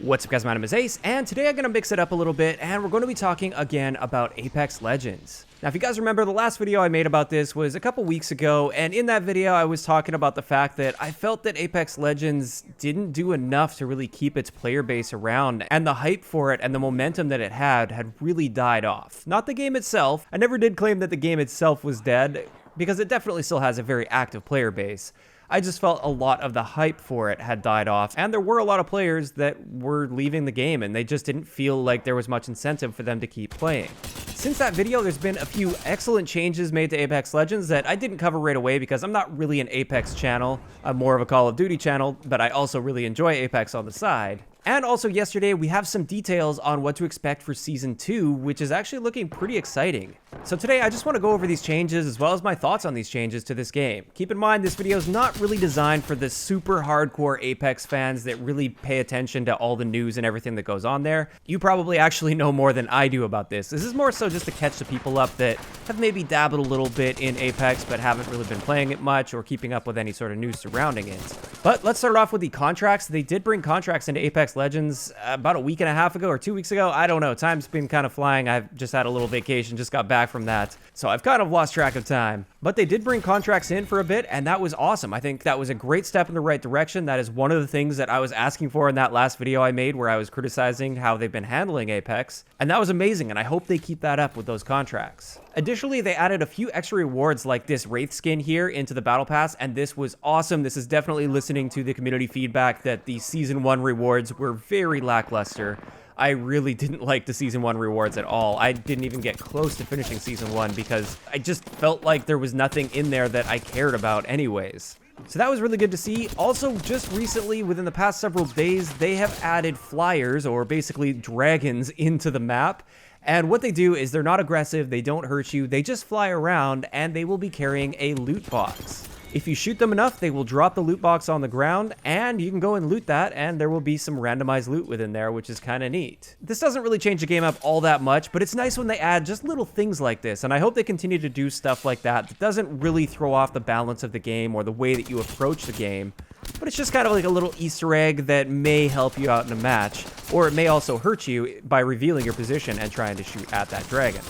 What's up guys, my name is Ace, and today I'm going to mix it up a little bit, and we're going to be talking again about Apex Legends. Now if you guys remember, the last video I made about this was a couple weeks ago, and in that video I was talking about the fact that I felt that Apex Legends didn't do enough to really keep its player base around, and the hype for it and the momentum that it had really died off. Not the game itself. I never did claim that the game itself was dead, because it definitely still has a very active player base. I just felt a lot of the hype for it had died off, and there were a lot of players that were leaving the game, and they just didn't feel like there was much incentive for them to keep playing. Since that video, there's been a few excellent changes made to Apex Legends that I didn't cover right away because I'm not really an Apex channel. I'm more of a Call of Duty channel, but I also really enjoy Apex on the side. And also yesterday, we have some details on what to expect for Season 2, which is actually looking pretty exciting. So today, I just want to go over these changes as well as my thoughts on these changes to this game. Keep in mind, this video is not really designed for the super hardcore Apex fans that really pay attention to all the news and everything that goes on there. You probably actually know more than I do about this. This is more so just to catch the people up that have maybe dabbled a little bit in Apex but haven't really been playing it much or keeping up with any sort of news surrounding it. But let's start off with the contracts. They did bring contracts into Apex Legends about a week and a half ago or 2 weeks ago. I don't know. Time's been kind of flying. I've just had a little vacation, just got back from that. So I've kind of lost track of time. But they did bring contracts in for a bit, and that was awesome. I think that was a great step in the right direction. That is one of the things that I was asking for in that last video I made where I was criticizing how they've been handling Apex. And that was amazing, and I hope they keep that up with those contracts. Additionally, they added a few extra rewards like this Wraith skin here into the Battle Pass, and this was awesome. This is definitely listening to the community feedback that the Season 1 rewards were very lackluster. I really didn't like the Season 1 rewards at all. I didn't even get close to finishing Season 1 because I just felt like there was nothing in there that I cared about anyways. So that was really good to see. Also, just recently, within the past several days, they have added flyers, or basically dragons, into the map. And what they do is they're not aggressive, they don't hurt you, they just fly around, and they will be carrying a loot box. If you shoot them enough, they will drop the loot box on the ground, and you can go and loot that, and there will be some randomized loot within there, which is kind of neat. This doesn't really change the game up all that much, but it's nice when they add just little things like this, and I hope they continue to do stuff like that that doesn't really throw off the balance of the game or the way that you approach the game. But it's just kind of like a little Easter egg that may help you out in a match, or it may also hurt you by revealing your position and trying to shoot at that dragon.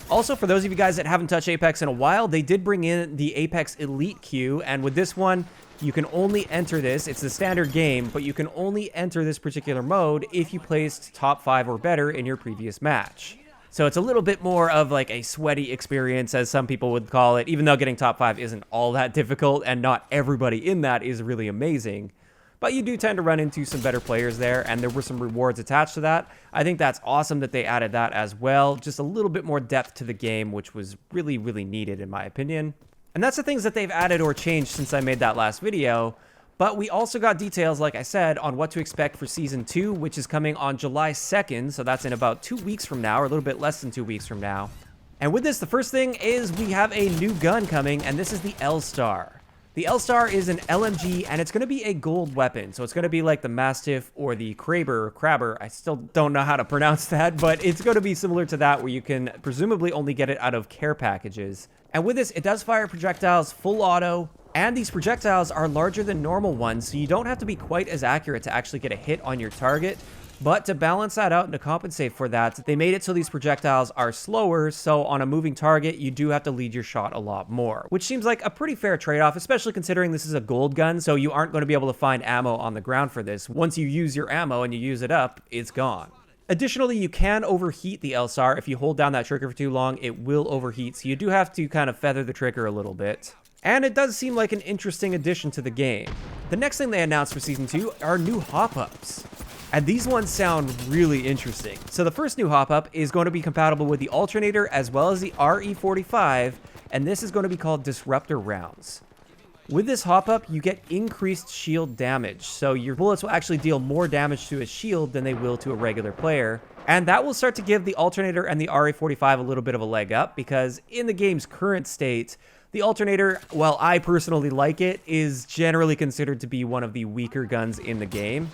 Also, for those of you guys that haven't touched Apex in a while, they did bring in the Apex Elite queue, and with this one, you can only enter this. It's the standard game, but you can only enter this particular mode if you placed top 5 or better in your previous match. So it's a little bit more of like a sweaty experience, as some people would call it, even though getting top 5 isn't all that difficult, and not everybody in that is really amazing. But you do tend to run into some better players there, and there were some rewards attached to that. I think that's awesome that they added that as well. Just a little bit more depth to the game, which was really, really needed in my opinion. And that's the things that they've added or changed since I made that last video. But we also got details, like I said, on what to expect for Season 2, which is coming on July 2nd, so that's in about 2 weeks from now, or a little bit less than 2 weeks from now. And with this, the first thing is we have a new gun coming, and this is the L-Star. The L-Star is an LMG, and it's going to be a gold weapon, so it's going to be like the Mastiff or the Crabber. I still don't know how to pronounce that, but it's going to be similar to that, where you can presumably only get it out of care packages. And with this, it does fire projectiles full auto, and these projectiles are larger than normal ones, so you don't have to be quite as accurate to actually get a hit on your target. But to balance that out and to compensate for that, they made it so these projectiles are slower, so on a moving target, you do have to lead your shot a lot more, which seems like a pretty fair trade-off, especially considering this is a gold gun, so you aren't going to be able to find ammo on the ground for this. Once you use your ammo and you use it up, it's gone. Additionally, you can overheat the L-Star. If you hold down that trigger for too long, it will overheat, so you do have to kind of feather the trigger a little bit. And it does seem like an interesting addition to the game. The next thing they announced for Season 2 are new hop-ups. And these ones sound really interesting. So the first new hop-up is going to be compatible with the Alternator as well as the RE45, and this is going to be called Disruptor Rounds. With this hop-up, you get increased shield damage, so your bullets will actually deal more damage to a shield than they will to a regular player. And that will start to give the Alternator and the RE45 a little bit of a leg up, because in the game's current state, the Alternator, while I personally like it, is generally considered to be one of the weaker guns in the game.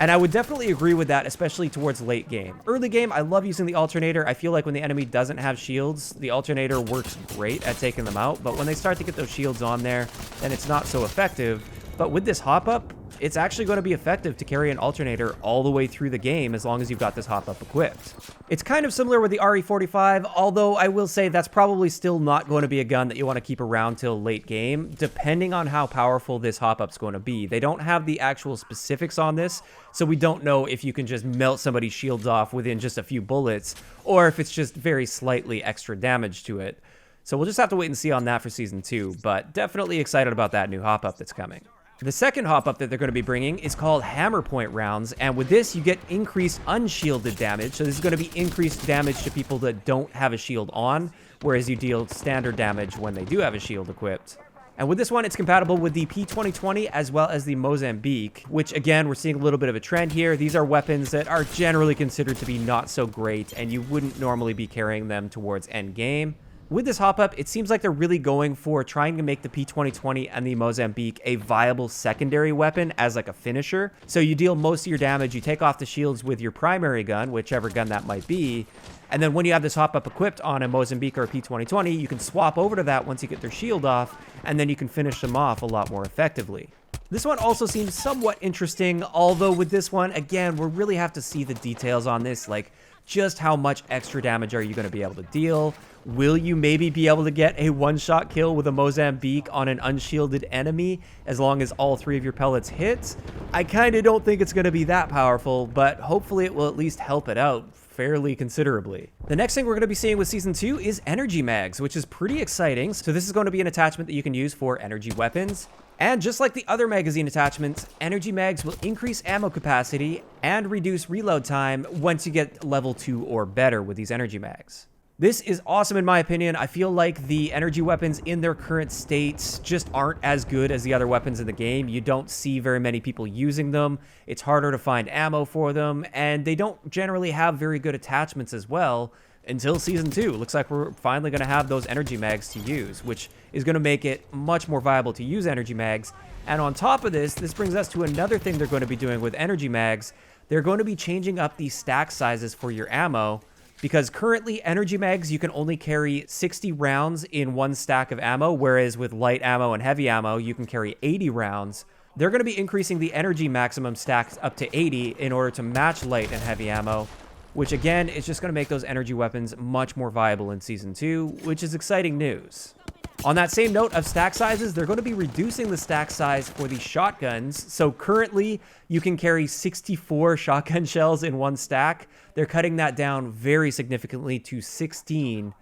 And I would definitely agree with that, especially towards late game. Early game, I love using the Alternator. I feel like when the enemy doesn't have shields, the Alternator works great at taking them out. But when they start to get those shields on there, then it's not so effective. But with this hop-up, it's actually going to be effective to carry an alternator all the way through the game as long as you've got this hop-up equipped. It's kind of similar with the RE45, although I will say that's probably still not going to be a gun that you want to keep around till late game, depending on how powerful this hop-up's going to be. They don't have the actual specifics on this, so we don't know if you can just melt somebody's shields off within just a few bullets, or if it's just very slightly extra damage to it. So we'll just have to wait and see on that for Season 2, but definitely excited about that new hop-up that's coming. The second hop-up that they're going to be bringing is called Hammer Point Rounds, and with this, you get increased unshielded damage. So this is going to be increased damage to people that don't have a shield on, whereas you deal standard damage when they do have a shield equipped. And with this one, it's compatible with the P2020 as well as the Mozambique, which again, we're seeing a little bit of a trend here. These are weapons that are generally considered to be not so great, and you wouldn't normally be carrying them towards end game. With this hop-up, it seems like they're really going for trying to make the P2020 and the Mozambique a viable secondary weapon as like a finisher. So you deal most of your damage, you take off the shields with your primary gun, whichever gun that might be, and then when you have this hop-up equipped on a Mozambique or a P2020, you can swap over to that once you get their shield off, and then you can finish them off a lot more effectively. This one also seems somewhat interesting, although with this one, again, we'll really have to see the details on this, like just how much extra damage are you going to be able to deal? Will you maybe be able to get a one-shot kill with a Mozambique on an unshielded enemy as long as all 3 of your pellets hit? I kind of don't think it's going to be that powerful, but hopefully it will at least help it out fairly considerably. The next thing we're going to be seeing with Season 2 is energy mags, which is pretty exciting. So this is going to be an attachment that you can use for energy weapons. And just like the other magazine attachments, energy mags will increase ammo capacity and reduce reload time once you get level 2 or better with these energy mags. This is awesome in my opinion. I feel like the energy weapons in their current states just aren't as good as the other weapons in the game. You don't see very many people using them. It's harder to find ammo for them, and they don't generally have very good attachments as well until Season 2. Looks like we're finally going to have those energy mags to use, which is going to make it much more viable to use energy mags. And on top of this, this brings us to another thing they're going to be doing with energy mags. They're going to be changing up the stack sizes for your ammo, because currently energy mags, you can only carry 60 rounds in one stack of ammo, whereas with light ammo and heavy ammo, you can carry 80 rounds. They're going to be increasing the energy maximum stacks up to 80 in order to match light and heavy ammo, which again is just going to make those energy weapons much more viable in Season 2, which is exciting news. On that same note of stack sizes, they're going to be reducing the stack size for the shotguns. So currently, you can carry 64 shotgun shells in one stack. They're cutting that down very significantly to 16.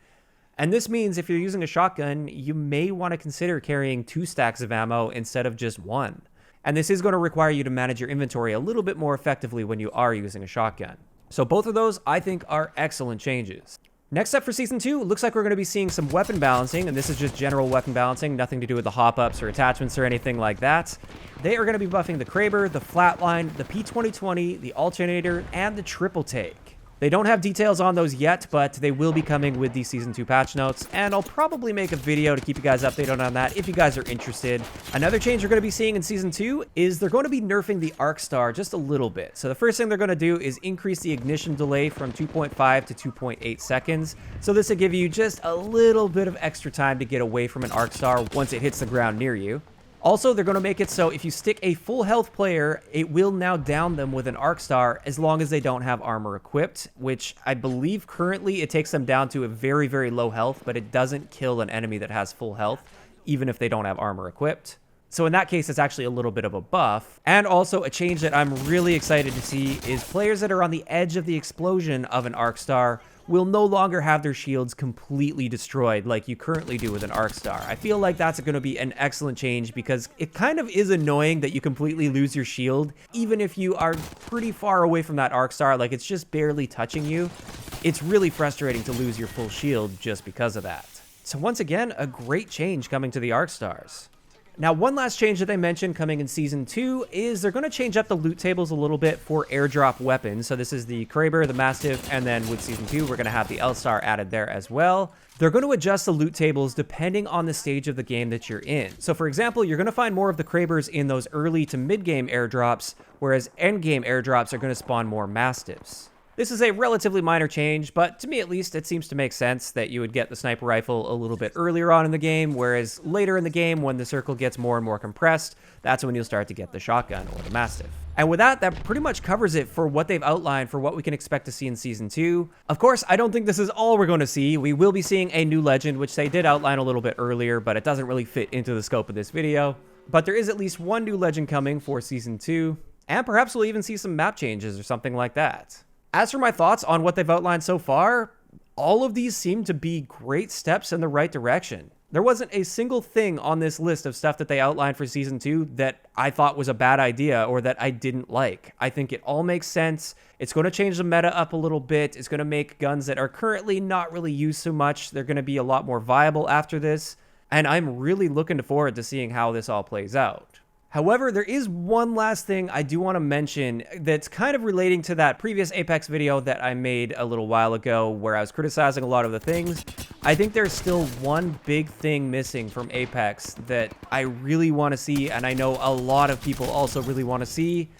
And this means if you're using a shotgun, you may want to consider carrying 2 stacks of ammo instead of just 1. And this is going to require you to manage your inventory a little bit more effectively when you are using a shotgun. So both of those, I think, are excellent changes. Next up for Season 2, it looks like we're going to be seeing some weapon balancing, and this is just general weapon balancing, nothing to do with the hop-ups or attachments or anything like that. They are going to be buffing the Kraber, the Flatline, the P2020, the Alternator, and the Triple Take. They don't have details on those yet, but they will be coming with the Season 2 patch notes, and I'll probably make a video to keep you guys updated on that if you guys are interested. Another change we're going to be seeing in Season 2 is they're going to be nerfing the Arc Star just a little bit. So the first thing they're going to do is increase the ignition delay from 2.5 to 2.8 seconds. So this will give you just a little bit of extra time to get away from an Arc Star once it hits the ground near you. Also, they're going to make it so if you stick a full health player, it will now down them with an Arc Star as long as they don't have armor equipped, which I believe currently it takes them down to a very, very low health, but it doesn't kill an enemy that has full health, even if they don't have armor equipped. So in that case, it's actually a little bit of a buff. And also a change that I'm really excited to see is players that are on the edge of the explosion of an Arc Star will no longer have their shields completely destroyed like you currently do with an Arc Star. I feel like that's going to be an excellent change because it kind of is annoying that you completely lose your shield, even if you are pretty far away from that Arc Star, like it's just barely touching you. It's really frustrating to lose your full shield just because of that. So once again, a great change coming to the Arc Stars. Now, one last change that they mentioned coming in Season 2 is they're going to change up the loot tables a little bit for airdrop weapons. So this is the Kraber, the Mastiff, and then with Season 2, we're going to have the L-Star added there as well. They're going to adjust the loot tables depending on the stage of the game that you're in. So for example, you're going to find more of the Krabers in those early to mid-game airdrops, whereas end-game airdrops are going to spawn more Mastiffs. This is a relatively minor change, but to me at least, it seems to make sense that you would get the sniper rifle a little bit earlier on in the game, whereas later in the game, when the circle gets more and more compressed, that's when you'll start to get the shotgun or the Mastiff. And with that pretty much covers it for what they've outlined for what we can expect to see in Season 2. Of course, I don't think this is all we're going to see. We will be seeing a new legend, which they did outline a little bit earlier, but it doesn't really fit into the scope of this video. But there is at least one new legend coming for Season 2, and perhaps we'll even see some map changes or something like that. As for my thoughts on what they've outlined so far, all of these seem to be great steps in the right direction. There wasn't a single thing on this list of stuff that they outlined for Season 2 that I thought was a bad idea or that I didn't like. I think it all makes sense. It's going to change the meta up a little bit. It's going to make guns that are currently not really used so much, they're going to be a lot more viable after this. And I'm really looking forward to seeing how this all plays out. However, there is one last thing I do want to mention that's kind of relating to that previous Apex video that I made a little while ago where I was criticizing a lot of the things. I think there's still one big thing missing from Apex that I really want to see, and I know a lot of people also really want to see.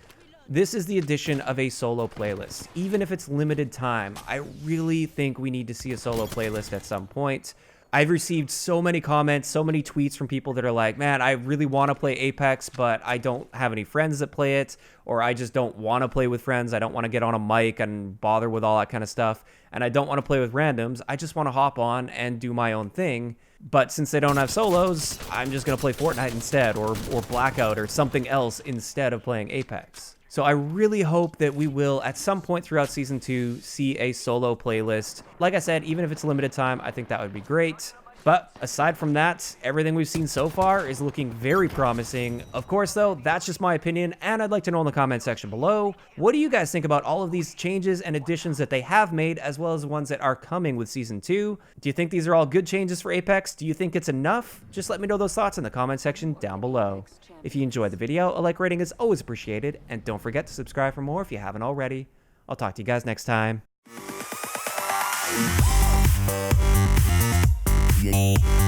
This is the addition of a solo playlist. Even if it's limited time, I really think we need to see a solo playlist at some point. I've received so many comments, so many tweets from people that are like, man, I really want to play Apex, but I don't have any friends that play it, or I just don't want to play with friends. I don't want to get on a mic and bother with all that kind of stuff, and I don't want to play with randoms. I just want to hop on and do my own thing. But since they don't have solos, I'm just going to play Fortnite instead, or Blackout, or something else instead of playing Apex. So I really hope that we will, at some point throughout Season 2, see a solo playlist. Like I said, even if it's limited time, I think that would be great. But aside from that, everything we've seen so far is looking very promising. Of course, though, that's just my opinion, and I'd like to know in the comment section below, what do you guys think about all of these changes and additions that they have made, as well as the ones that are coming with Season 2? Do you think these are all good changes for Apex? Do you think it's enough? Just let me know those thoughts in the comment section down below. If you enjoyed the video, a like rating is always appreciated, and don't forget to subscribe for more if you haven't already. I'll talk to you guys next time. Yeah.